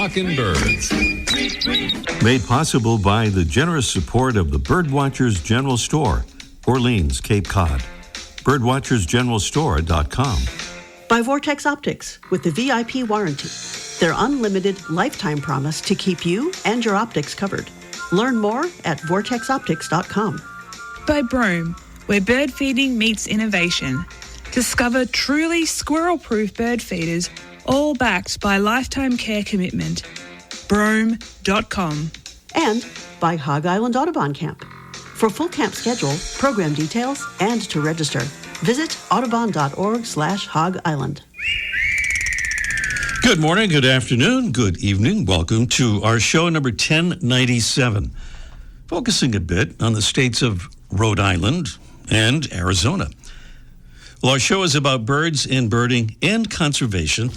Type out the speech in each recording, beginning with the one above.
Talkin' Birds. Made possible by the generous support of the Birdwatchers General Store, Orleans, Cape Cod. Birdwatchersgeneralstore.com. By Vortex Optics with the VIP warranty. Their unlimited lifetime promise to keep you and your optics covered. Learn more at vortexoptics.com. By Brome, where bird feeding meets innovation. Discover truly squirrel-proof bird feeders, all backed by lifetime care commitment. Brome.com. And by Hog Island Audubon Camp. For full camp schedule, program details, and to register, visit audubon.org/Hog Island. Good morning, good afternoon, good evening. Welcome to our show number 1097, focusing a bit on the states of Rhode Island and Arizona. Well, our show is about birds and birding and conservation.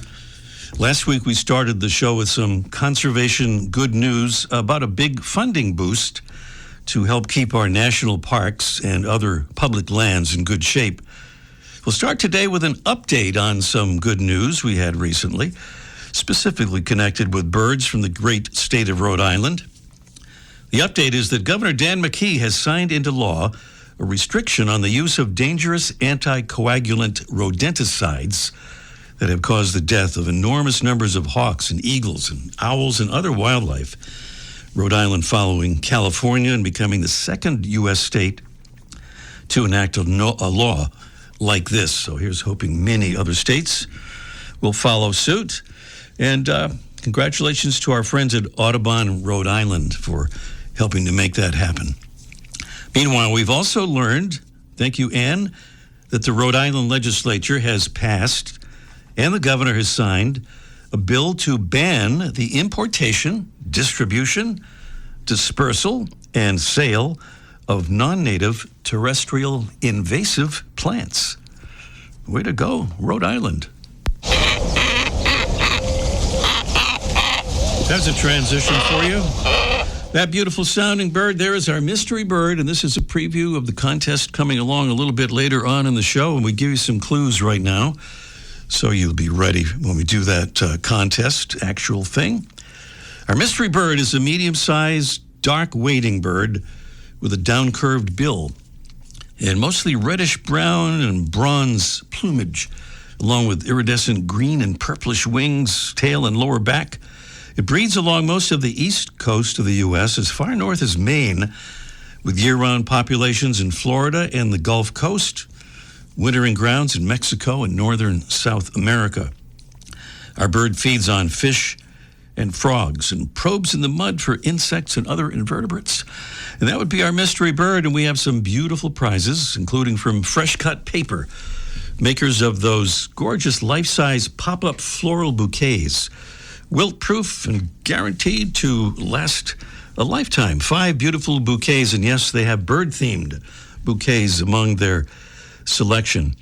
Last week we started the show with some conservation good news about a big funding boost to help keep our national parks and other public lands in good shape. We'll start today with an update on some good news we had recently, specifically connected with birds from the great state of Rhode Island. The update is that Governor Dan McKee has signed into law a restriction on the use of dangerous anticoagulant rodenticides that have caused the death of enormous numbers of hawks and eagles and owls and other wildlife. Rhode Island following California and becoming the second U.S. state to enact a law like this. So here's hoping many other states will follow suit. And congratulations to our friends at Audubon, Rhode Island, for helping to make that happen. Meanwhile, we've also learned, thank you, Ann, that the Rhode Island legislature has passed and the governor has signed a bill to ban the importation, distribution, dispersal, and sale of non-native terrestrial invasive plants. Way to go, Rhode Island. That's a transition for you. That beautiful sounding bird there is our mystery bird, and this is a preview of the contest coming along a little bit later on in the show, and we give you some clues right now, so you'll be ready when we do that contest, actual thing. Our mystery bird is a medium-sized, dark wading bird with a down-curved bill and mostly reddish-brown and bronze plumage, along with iridescent green and purplish wings, tail, and lower back. It breeds along most of the east coast of the U.S., as far north as Maine, with year-round populations in Florida and the Gulf Coast, wintering grounds in Mexico and northern South America. Our bird feeds on fish and frogs and probes in the mud for insects and other invertebrates. And that would be our mystery bird, and we have some beautiful prizes, including from Fresh Cut Paper, makers of those gorgeous life-size pop-up floral bouquets, wilt-proof and guaranteed to last a lifetime. 5 beautiful bouquets, and yes, they have bird-themed bouquets among their selection.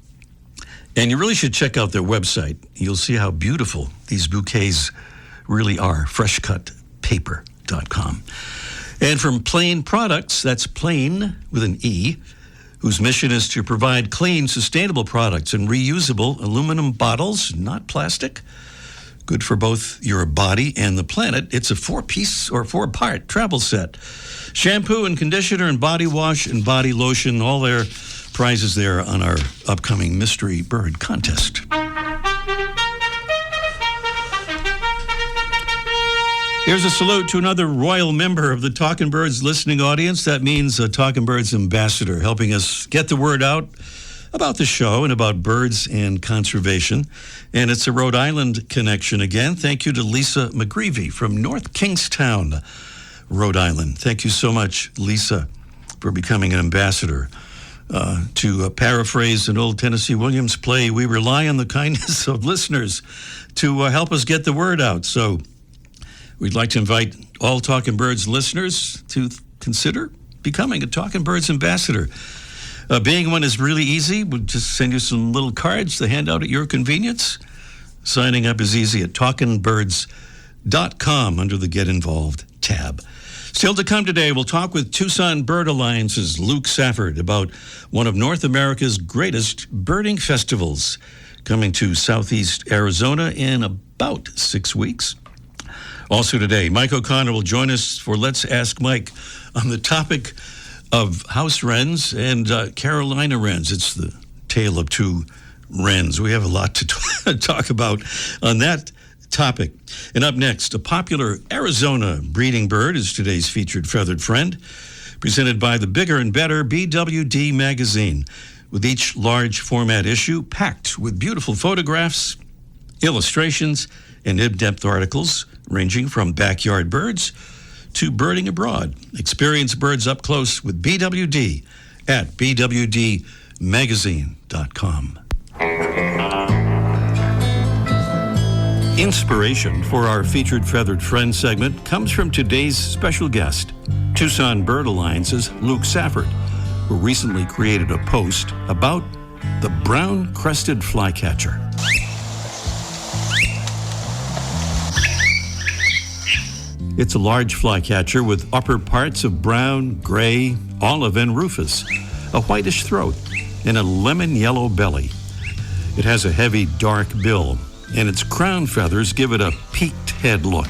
And you really should check out their website. You'll see how beautiful these bouquets really are, freshcutpaper.com. And from Plain Products, that's Plain with an E, whose mission is to provide clean, sustainable products and reusable aluminum bottles, not plastic. Good for both your body and the planet. It's a 4-piece or 4-part travel set. Shampoo and conditioner and body wash and body lotion, all their prizes there on our upcoming Mystery Bird contest. Here's a salute to another royal member of the Talkin' Birds listening audience. That means a Talkin' Birds ambassador, helping us get the word out about the show and about birds and conservation. And it's a Rhode Island connection again. Thank you to Lisa McGreevy from North Kingstown, Rhode Island. Thank you so much, Lisa, for becoming an ambassador. To paraphrase an old Tennessee Williams play, we rely on the kindness of listeners to help us get the word out. So we'd like to invite all Talkin' Birds listeners to consider becoming a Talkin' Birds ambassador. Being one is really easy. We'll just send you some little cards to hand out at your convenience. Signing up is easy at talkinbirds.com under the Get Involved tab. Still to come today, we'll talk with Tucson Bird Alliance's Luke Safford about one of North America's greatest birding festivals coming to southeast Arizona in about 6 weeks. Also today, Mike O'Connor will join us for Let's Ask Mike on the topic of house wrens and Carolina wrens. It's the tale of two wrens. We have a lot to talk about on that topic. And up next, a popular Arizona breeding bird is today's featured feathered friend, presented by the Bigger and Better BWD magazine, with each large format issue packed with beautiful photographs, illustrations, and in-depth articles ranging from backyard birds to birding abroad. Experience birds up close with BWD at bwdmagazine.com. Inspiration for our featured feathered friend segment comes from today's special guest, Tucson Bird Alliance's Luke Safford, who recently created a post about the brown-crested flycatcher. It's a large flycatcher with upper parts of brown, gray, olive, and rufous, a whitish throat, and a lemon-yellow belly. It has a heavy, dark bill, and its crown feathers give it a peaked head look.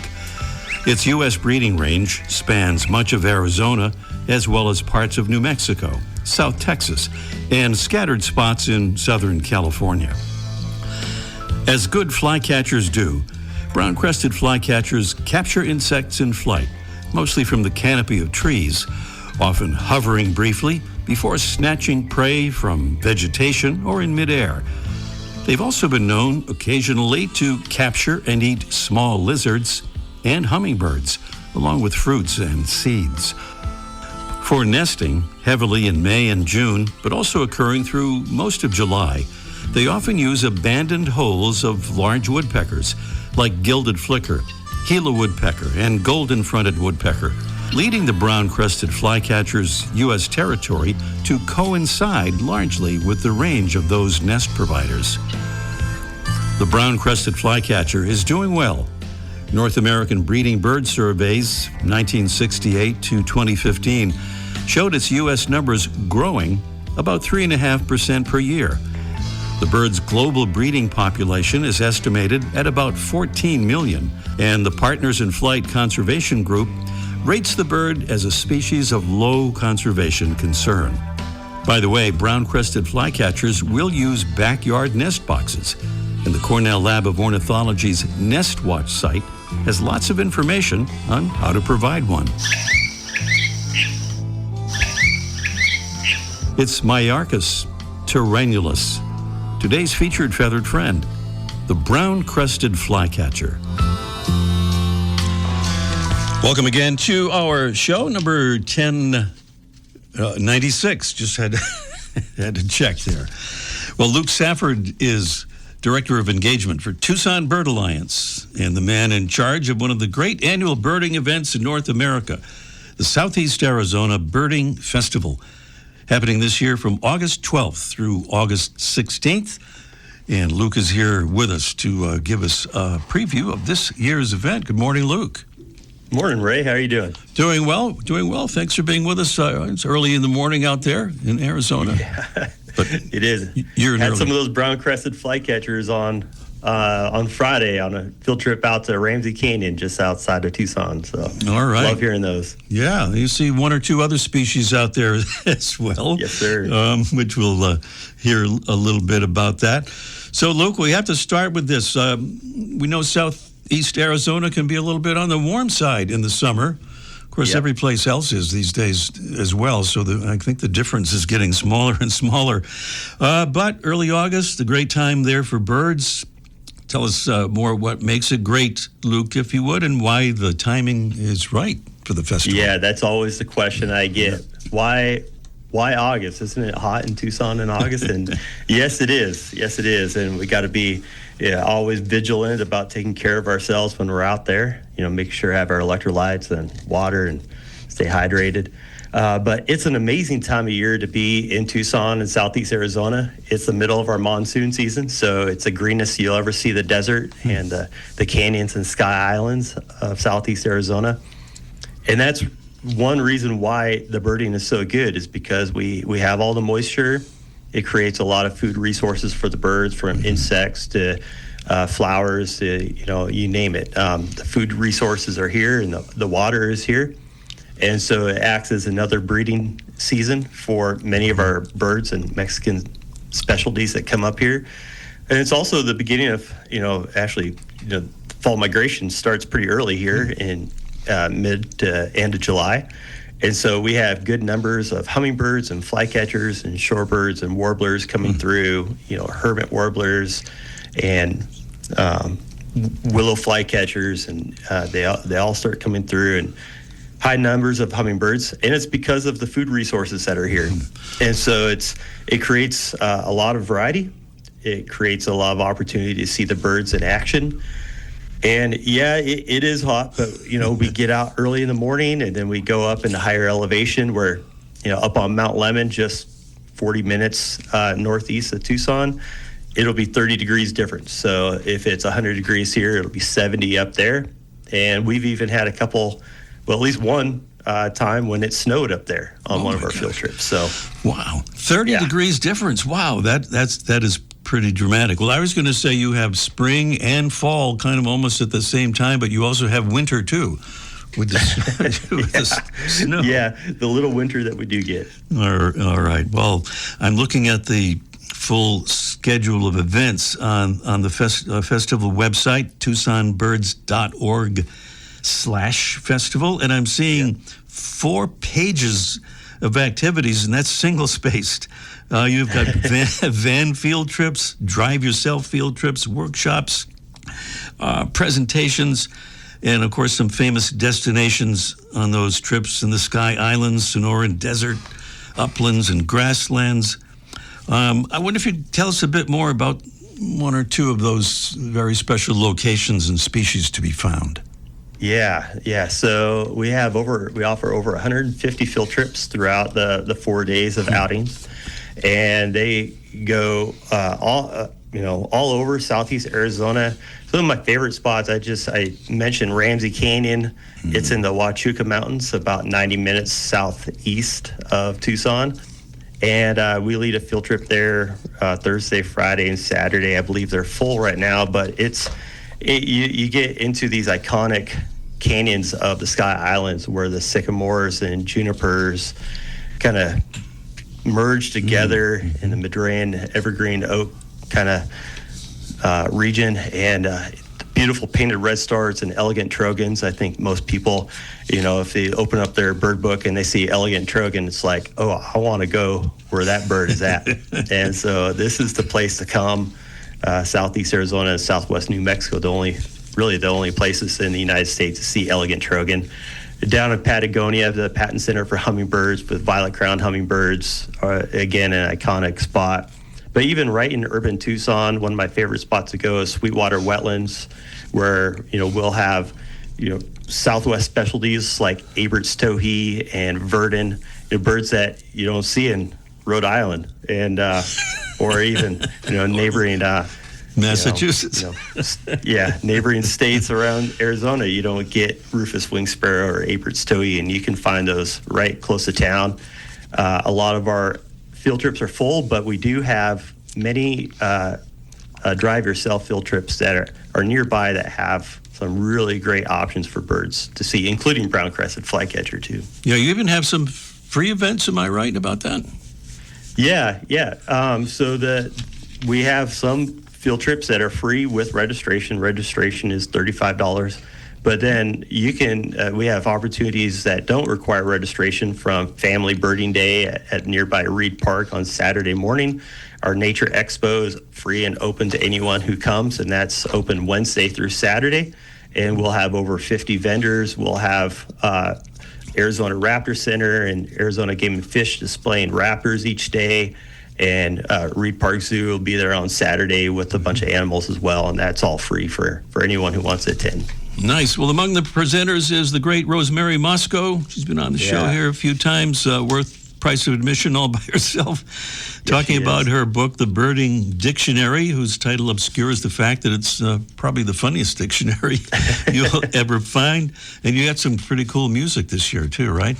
Its U.S. breeding range spans much of Arizona, as well as parts of New Mexico, South Texas, and scattered spots in Southern California. As good flycatchers do, brown-crested flycatchers capture insects in flight, mostly from the canopy of trees, often hovering briefly before snatching prey from vegetation or in midair. They've also been known occasionally to capture and eat small lizards and hummingbirds, along with fruits and seeds. For nesting, heavily in May and June, but also occurring through most of July, they often use abandoned holes of large woodpeckers, like gilded flicker, Gila woodpecker, and golden-fronted woodpecker, leading the brown-crested flycatcher's U.S. territory to coincide largely with the range of those nest providers. The brown-crested flycatcher is doing well. North American Breeding Bird Surveys, 1968 to 2015, showed its U.S. numbers growing about 3.5% per year. The bird's global breeding population is estimated at about 14 million, and the Partners in Flight Conservation Group rates the bird as a species of low conservation concern. By the way, brown-crested flycatchers will use backyard nest boxes, and the Cornell Lab of Ornithology's Nest Watch site has lots of information on how to provide one. It's Myarchus tyrannulus, today's featured feathered friend, the brown-crested flycatcher. Welcome again to our show, number 1096. Just had to check there. Well, Luke Safford is Director of Engagement for Tucson Bird Alliance and the man in charge of one of the great annual birding events in North America, the Southeast Arizona Birding Festival, happening this year from August 12th through August 16th. And Luke is here with us to give us a preview of this year's event. Good morning, Luke. Morning, Ray. How are you doing? Doing well. Thanks for being with us. It's early in the morning out there in Arizona. Yeah, but it is. Had some of those brown-crested flycatchers on Friday on a field trip out to Ramsey Canyon just outside of Tucson. So all right. Love hearing those. Yeah, you see one or two other species out there as well. Yes, sir. Which we'll hear a little bit about that. So, Luke, we have to start with this. We know Southeast Arizona can be a little bit on the warm side in the summer. Of course, every place else is these days as well. So I think the difference is getting smaller and smaller. But early August, a great time there for birds. Tell us more what makes it great, Luke, if you would, and why the timing is right for the festival. Yeah, that's always the question I get. Why August? Isn't it hot in Tucson in August? And yes, it is. Yes, it is. And we got to be always vigilant about taking care of ourselves when we're out there. Make sure to have our electrolytes and water and stay hydrated. But it's an amazing time of year to be in Tucson and Southeast Arizona. It's the middle of our monsoon season, so it's the greenest you'll ever see the desert and the canyons and sky islands of Southeast Arizona. And that's one reason why the birding is so good, is because we have all the moisture It creates a lot of food resources for the birds, from insects to flowers, to, you name it. The food resources are here, and the water is here. And so it acts as another breeding season for many of our birds and Mexican specialties that come up here. And it's also the beginning of, fall migration starts pretty early here in mid to end of July. And so we have good numbers of hummingbirds and flycatchers and shorebirds and warblers coming through, hermit warblers and willow flycatchers, and they all start coming through, and high numbers of hummingbirds, and it's because of the food resources that are here. And so it creates a lot of variety. It creates a lot of opportunity to see the birds in action. And it is hot, but we get out early in the morning, and then we go up into higher elevation where, up on Mount Lemmon, just 40 minutes northeast of Tucson, it'll be 30 degrees difference. So if it's 100 degrees here, it'll be 70 up there. And we've even had at least one time when it snowed up there on one of our field trips. So, wow, 30 degrees difference. Wow, that is pretty dramatic. Well, I was going to say you have spring and fall kind of almost at the same time, but you also have winter too, with the snow. Yeah, the little winter that we do get. All right. Well, I'm looking at the full schedule of events on the festival website, TucsonBirds.org/festival, and I'm seeing 4 pages of activities, and that's single-spaced. You've got van field trips, drive-yourself field trips, workshops, presentations, and, of course, some famous destinations on those trips in the Sky Islands, Sonoran Desert, uplands, and grasslands. I wonder if you'd tell us a bit more about one or two of those very special locations and species to be found. Yeah. So we offer over 150 field trips throughout the 4 days of outings, and they go all over Southeast Arizona. Some of my favorite spots, I mentioned Ramsey Canyon. It's in the Huachuca Mountains, about 90 minutes southeast of Tucson. And we lead a field trip there Thursday, Friday, and Saturday. I believe they're full right now, but you get into these iconic canyons of the Sky Islands where the sycamores and junipers kind of merge together in the Madrean evergreen oak kind of region, and beautiful painted red stars and elegant trogons. I think most people, if they open up their bird book and they see elegant trogon, it's like, oh, I want to go where that bird is at. And so this is the place to come. Southeast Arizona and Southwest New Mexico, the only places in the United States to see elegant trogon. Down in Patagonia, the Patton Center for Hummingbirds with violet-crowned hummingbirds, again, an iconic spot. But even right in urban Tucson, one of my favorite spots to go is Sweetwater Wetlands, where we'll have Southwest specialties like Abert's towhee and verdin, birds that you don't see in Rhode Island, and or even neighboring Massachusetts. Neighboring states around Arizona. You don't get Rufous winged sparrow or Abert's towhee, and you can find those right close to town. A lot of our field trips are full, but we do have many drive yourself field trips that are nearby that have some really great options for birds to see, including brown-crested flycatcher too. Yeah, you even have some free events. Am I right about that? Yeah. So we have some field trips that are free with registration. Registration is $35. But then we have opportunities that don't require registration, from Family Birding Day at nearby Reed Park on Saturday morning. Our Nature Expo is free and open to anyone who comes, and that's open Wednesday through Saturday. And we'll have over 50 vendors. We'll have Arizona Raptor Center and Arizona Game and Fish displaying raptors each day. And Reed Park Zoo will be there on Saturday with a bunch of animals as well, and that's all free for anyone who wants to attend. Nice. Well, among the presenters is the great Rosemary Moscow. She's been on the show here a few times, worth price of admission all by herself, talking about her book, The Birding Dictionary, whose title obscures the fact that it's probably the funniest dictionary you'll ever find. And you got some pretty cool music this year, too, right?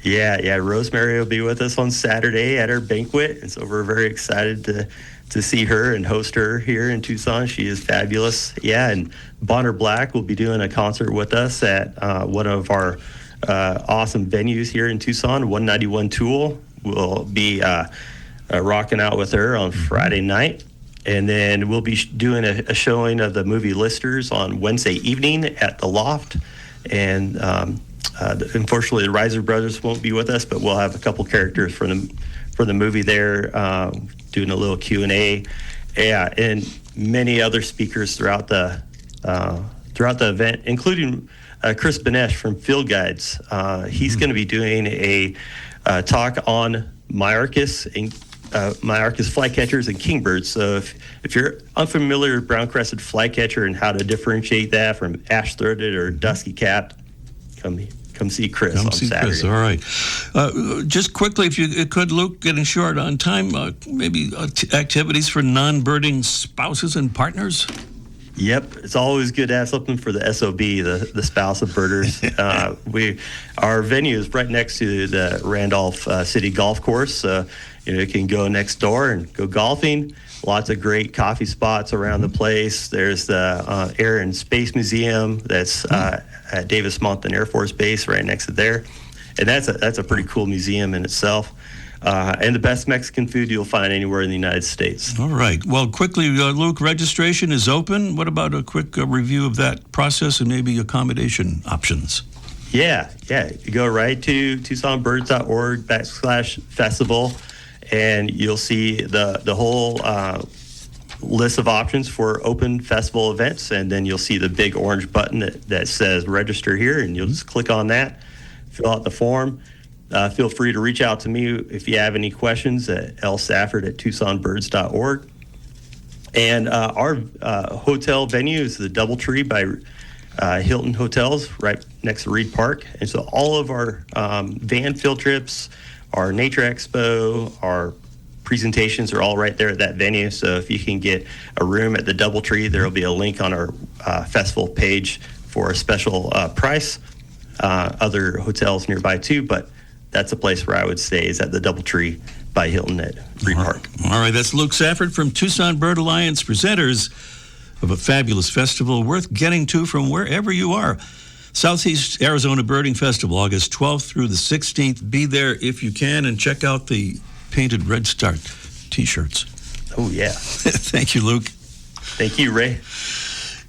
Yeah. Rosemary will be with us on Saturday at our banquet, and so we're very excited to see her and host her here in Tucson. She is fabulous. Yeah, and Bonner Black will be doing a concert with us at one of our awesome venues here in Tucson. 191 Tool will be rocking out with her on Friday night. And then we'll be doing a showing of the movie Listers on Wednesday evening at the Loft. And unfortunately, the Reiser Brothers won't be with us, but we'll have a couple characters from the movie there, doing a little Q&A. Yeah, and many other speakers throughout the event, including Chris Benesh from Field Guides. He's going to be doing a talk on Myarchus flycatchers and kingbirds. So if you're unfamiliar with brown-crested flycatcher and how to differentiate that from ash-throated or dusky-capped, come see Chris on Saturday. Chris. All right. Just quickly, if you could, Luke, getting short on time, maybe activities for non-birding spouses and partners? Yep, it's always good to have something for the SOB, the spouse of birders. Our venue is right next to the Randolph City Golf Course. You can go next door and go golfing. Lots of great coffee spots around the place. There's the Air and Space Museum that's at Davis-Monthan Air Force Base right next to there. And that's a pretty cool museum in itself. And the best Mexican food you'll find anywhere in the United States. All right. Well, quickly, Luke, registration is open. What about a quick review of that process and maybe accommodation options? Yeah. You go right to TucsonBirds.org/festival, and you'll see the whole list of options for open festival events, and then you'll see the big orange button that says register here, and you'll just click on that, fill out the form. Feel free to reach out to me if you have any questions at lsafford@TucsonBirds.org. And our hotel venue is the Doubletree by Hilton Hotels right next to Reed Park. And so all of our van field trips, our Nature Expo, our presentations are all right there at that venue. So if you can get a room at the Doubletree, there will be a link on our festival page for a special price. Other hotels nearby too, but that's a place where I would stay, is at the Doubletree by Hilton at Reed Park. All right, that's Luke Safford from Tucson Bird Alliance, presenters of a fabulous festival worth getting to from wherever you are. Southeast Arizona Birding Festival, August 12th through the 16th. Be there if you can, and check out the painted Red Star T-shirts. Oh, yeah. Thank you, Luke. Thank you, Ray.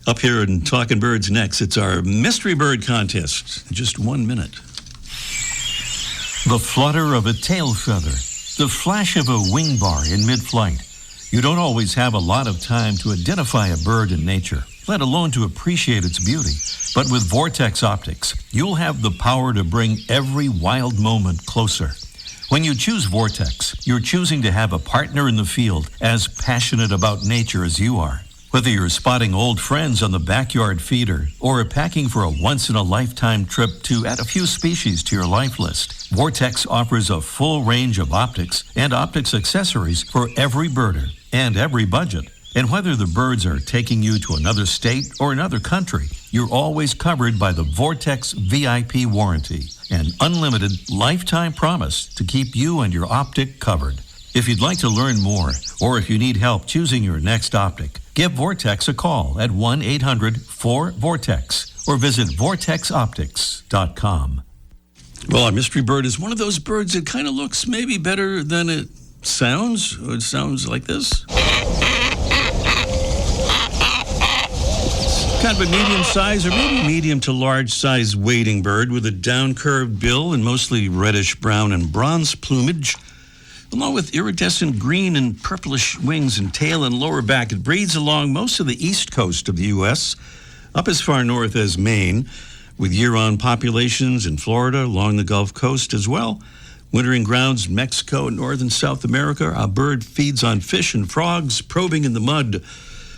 Up here in Talking Birds next, it's our Mystery Bird Contest in just 1 minute. The flutter of a tail feather, the flash of a wing bar in mid-flight. You don't always have a lot of time to identify a bird in nature, let alone to appreciate its beauty. But with Vortex Optics, you'll have the power to bring every wild moment closer. When you choose Vortex, you're choosing to have a partner in the field as passionate about nature as you are. Whether you're spotting old friends on the backyard feeder or packing for a once-in-a-lifetime trip to add a few species to your life list, Vortex offers a full range of optics and optics accessories for every birder and every budget. And whether the birds are taking you to another state or another country, you're always covered by the Vortex VIP warranty, an unlimited lifetime promise to keep you and your optic covered. If you'd like to learn more, or if you need help choosing your next optic, give Vortex a call at 1-800-4VORTEX or visit vortexoptics.com. Well, our mystery bird is one of those birds that kind of looks maybe better than it sounds. It sounds like this. Kind of a medium-sized or maybe medium to large-sized wading bird with a down-curved bill and mostly reddish-brown and bronze plumage, along with iridescent green and purplish wings and tail and lower back. It breeds along most of the east coast of the U.S., up as far north as Maine, with year-round populations in Florida, along the Gulf Coast as well. Wintering grounds in Mexico and North and South America. Our bird feeds on fish and frogs, probing in the mud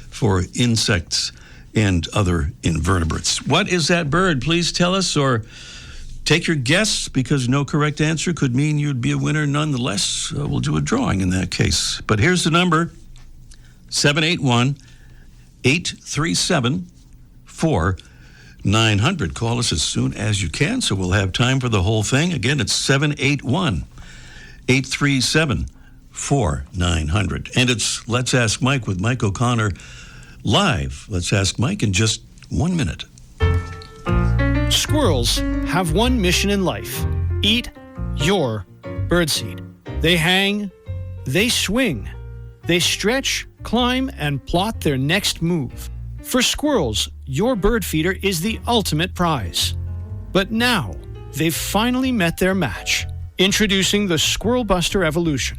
for insects and other invertebrates. What is that bird? Please tell us, or take your guess, because no correct answer could mean you'd be a winner nonetheless. We'll do a drawing in that case. But here's the number, 781-837-4225. 900. Call us as soon as you can, so we'll have time for the whole thing. Again, it's 781-837-4900. And it's Let's Ask Mike with Mike O'Connor live. Let's Ask Mike in just 1 minute. Squirrels have one mission in life: eat your birdseed. They hang, they swing, they stretch, climb, and plot their next move. For squirrels, your bird feeder is the ultimate prize. But now, they've finally met their match. Introducing the Squirrel Buster Evolution.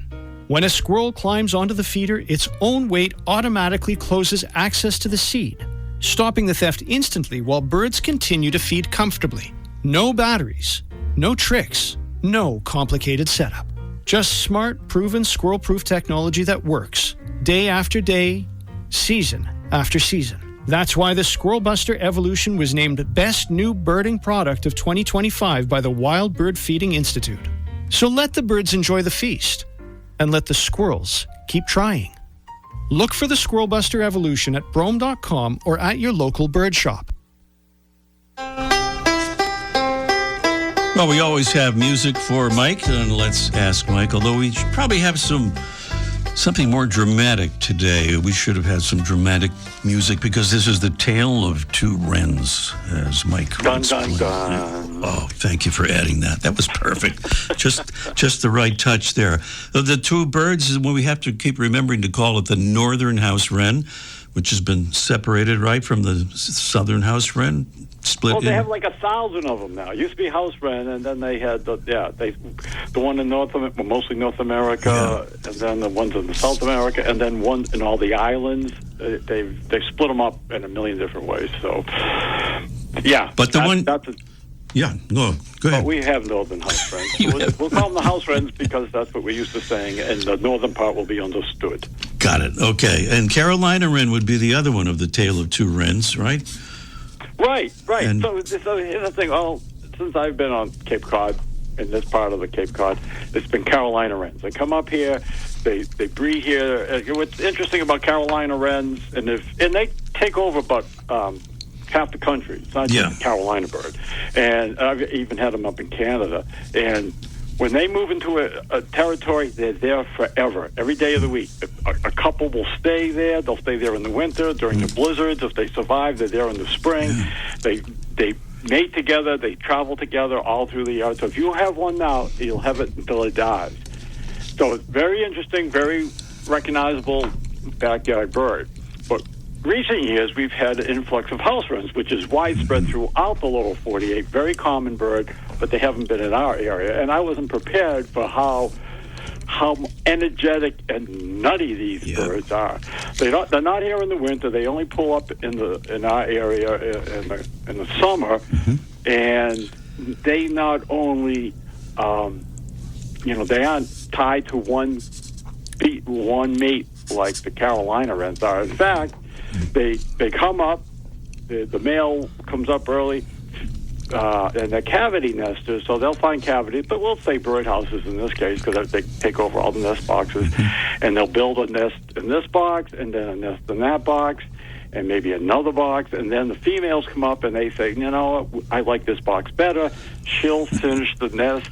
When a squirrel climbs onto the feeder, its own weight automatically closes access to the seed, stopping the theft instantly while birds continue to feed comfortably. No batteries, no tricks, no complicated setup. Just smart, proven squirrel-proof technology that works day after day, season after season. That's why the Squirrel Buster Evolution was named Best New Birding Product of 2025 by the Wild Bird Feeding Institute. So let the birds enjoy the feast, and let the squirrels keep trying. Look for the Squirrel Buster Evolution at Brome.com or at your local bird shop. Well, we always have music for Mike, and Let's Ask Mike, although we should probably have something more dramatic today. We should have had some dramatic music because this is the tale of two wrens, as Mike explained. Oh, thank you for adding that. That was perfect. just the right touch there. The two birds, well, we have to keep remembering to call it the northern house wren, which has been separated, right, from the southern house wren. Split they have like 1,000 of them now. It used to be house wren, and then they had the one in mostly North America, and then the ones in South America, and then one in all the islands. They've split them up in a million different ways. So, yeah. But go ahead. But we have northern house wrens. So we'll call them the house wrens because that's what we're used to saying, and the northern part will be understood. Got it. Okay. And Carolina wren would be the other one of the tale of two wrens, right? Right. And so here's the thing. Since I've been on Cape Cod, in this part of the Cape Cod, it's been Carolina wrens. They come up here, they breed here. What's interesting about Carolina wrens, and they take over about half the country. It's not just a Carolina bird. And I've even had them up in Canada. And when they move into a territory, they're there forever, every day of the week. A couple will stay there. They'll stay there in the winter, during the blizzards. If they survive, they're there in the spring. They mate together. They travel together all through the year. So if you have one now, you'll have it until it dies. So it's very interesting, very recognizable backyard bird. But recent years, we've had an influx of house wrens, which is widespread throughout the lower 48. Very common bird, but they haven't been in our area. And I wasn't prepared for how energetic and nutty these birds are. They're not here in the winter. They only pull up in our area in the summer, and they not only they aren't tied to one mate like the Carolina wrens are. In fact, they come up. The male comes up early. And they're cavity nesters, so they'll find cavities, but we'll say birdhouses in this case because they take over all the nest boxes, and they'll build a nest in this box, and then a nest in that box, and maybe another box, and then the females come up and they say, I like this box better. She'll finish the nest.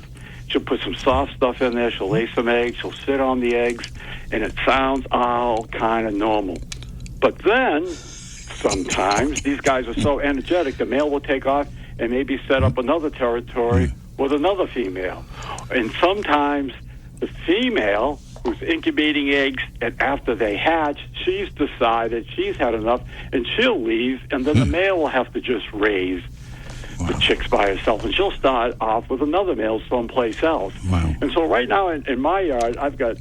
She'll put some soft stuff in there. She'll lay some eggs. She'll sit on the eggs, and it sounds all kind of normal. But then sometimes these guys are so energetic, the male will take off and maybe set up another territory with another female. And sometimes the female who's incubating eggs, and after they hatch, she's decided she's had enough, and she'll leave, and then the male will have to just raise the chicks by herself, and she'll start off with another male someplace else. Wow. And so right now in my yard, I've got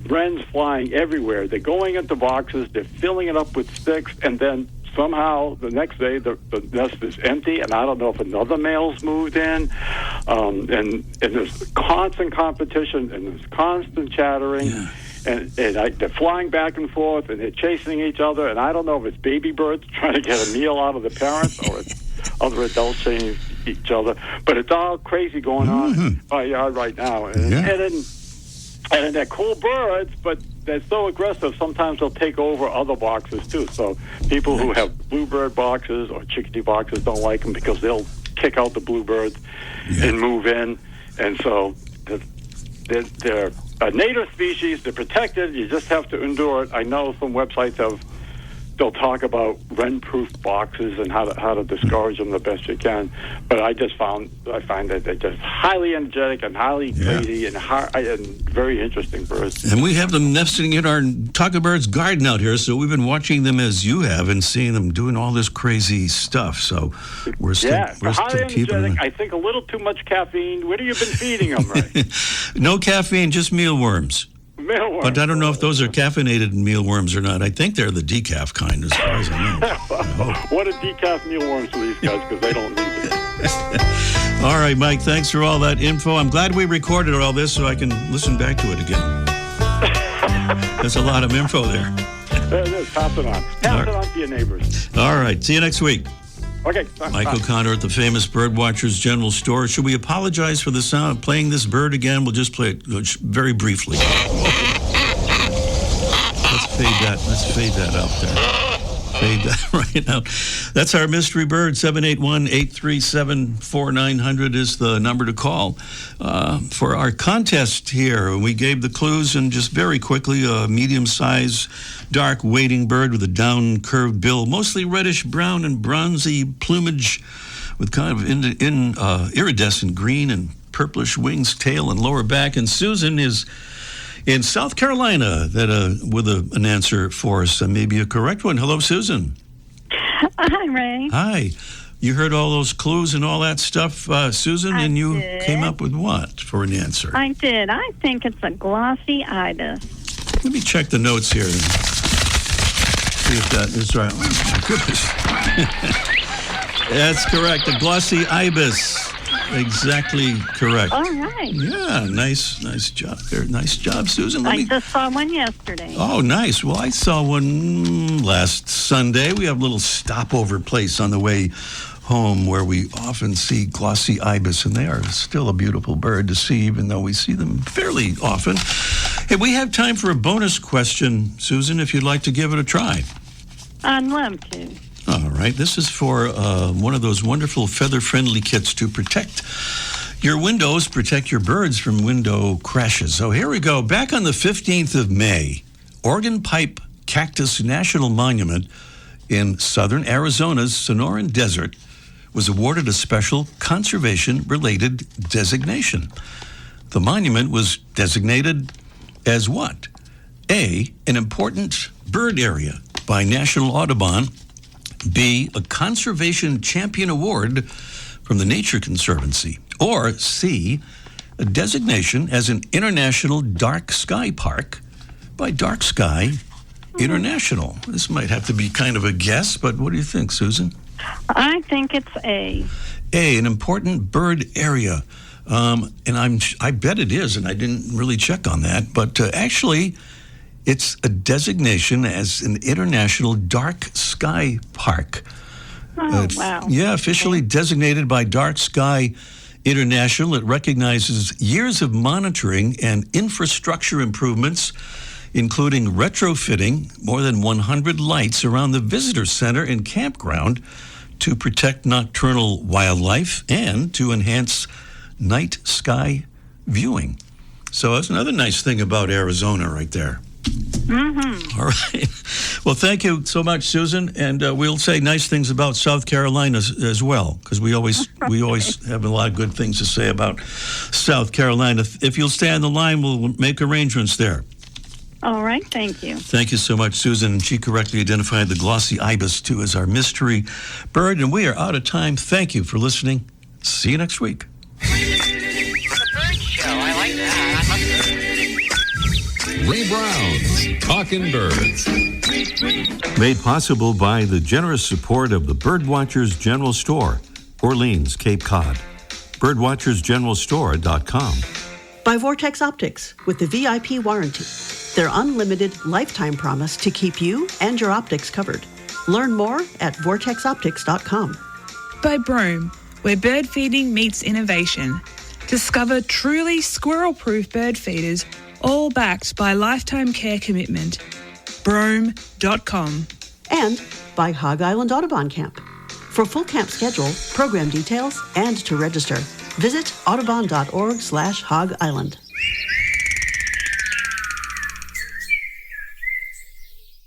wrens flying everywhere. They're going into boxes, they're filling it up with sticks, and then somehow the next day the nest is empty, and I don't know if another male's moved in. And there's constant competition, and there's constant chattering, and they're flying back and forth, and they're chasing each other, and I don't know if it's baby birds trying to get a meal out of the parents or it's other adults chasing each other. But it's all crazy going on in my yard right now. And they're cool birds, but they're so aggressive, sometimes they'll take over other boxes, too. So people who have bluebird boxes or chickadee boxes don't like them because they'll kick out the bluebirds and move in. And so they're a native species. They're protected. You just have to endure it. I know some websites they'll talk about wren-proof boxes and how to discourage them the best you can. But I find that they're just highly energetic and highly crazy and very interesting birds. And we have them nesting in our Talkabird's garden out here, so we've been watching them as you have and seeing them doing all this crazy stuff. So we're still keeping them. I think a little too much caffeine. What have you been feeding them, Ray? No caffeine, just mealworms. Mealworms. But I don't know if those are caffeinated mealworms or not. I think they're the decaf kind, as far as I know. What a decaf mealworms for these guys, because they don't need it. All right, Mike, thanks for all that info. I'm glad we recorded all this so I can listen back to it again. There's a lot of info there. There it is. Pass it on. Pass it on to your neighbors. All right. See you next week. Okay. Mike O'Connor at the famous Birdwatchers General Store. Should we apologize for the sound of playing this bird again? We'll just play it very briefly. Let's fade that out there. Fade that right out. That's our mystery bird. 781-837-4900 is the number to call for our contest here. We gave the clues, and just very quickly, a medium-sized, dark wading bird with a down-curved bill, mostly reddish-brown and bronzy plumage with kind of iridescent green and purplish wings, tail, and lower back. And Susan is in South Carolina with an answer for us, maybe a correct one. Hello, Susan. Hi, Ray. Hi. You heard all those clues and all that stuff, Susan, and you came up with what for an answer? I did. I think it's a glossy ibis. Let me check the notes here and see if that is right. Oh, my goodness. That's correct. A glossy ibis. Exactly correct. All right. Yeah, nice job there. Nice job, Susan. I just saw one yesterday. Oh, nice. Well, I saw one last Sunday. We have a little stopover place on the way home where we often see glossy ibis, and they are still a beautiful bird to see, even though we see them fairly often. Hey, we have time for a bonus question, Susan, if you'd like to give it a try. I'd love to. All right. This is for one of those wonderful feather-friendly kits to protect your windows, protect your birds from window crashes. So here we go. Back on the 15th of May, Organ Pipe Cactus National Monument in southern Arizona's Sonoran Desert was awarded a special conservation-related designation. The monument was designated as what? A, an important bird area by National Audubon. B, a Conservation Champion Award from the Nature Conservancy. Or C, a designation as an international dark sky park by Dark Sky International. This might have to be kind of a guess, but what do you think, Susan? I think it's A. A, an important bird area. And I bet it is, and I didn't really check on that, but actually, it's a designation as an international dark sky park. Oh, wow. Yeah, officially designated by Dark Sky International. It recognizes years of monitoring and infrastructure improvements, including retrofitting more than 100 lights around the visitor center and campground to protect nocturnal wildlife and to enhance night sky viewing. So that's another nice thing about Arizona right there. Mm-hmm. All right. Well, thank you so much, Susan, and we'll say nice things about South Carolina as well, because we always have a lot of good things to say about South Carolina. If you'll stay on the line, we'll make arrangements there. All right. Thank you. Thank you so much, Susan. And she correctly identified the glossy ibis, too, as our mystery bird. And we are out of time. Thank you for listening. See you next week. The bird show. I like that. Ray Brown's Talking Birds. Made possible by the generous support of the Birdwatchers General Store, Orleans, Cape Cod. Birdwatchersgeneralstore.com. By Vortex Optics with the VIP warranty. Their unlimited lifetime promise to keep you and your optics covered. Learn more at vortexoptics.com. By Broome, where bird feeding meets innovation. Discover truly squirrel-proof bird feeders, all backed by lifetime care commitment. Brome.com. And by Hog Island Audubon Camp. For full camp schedule, program details, and to register, visit audubon.org/Hog Island.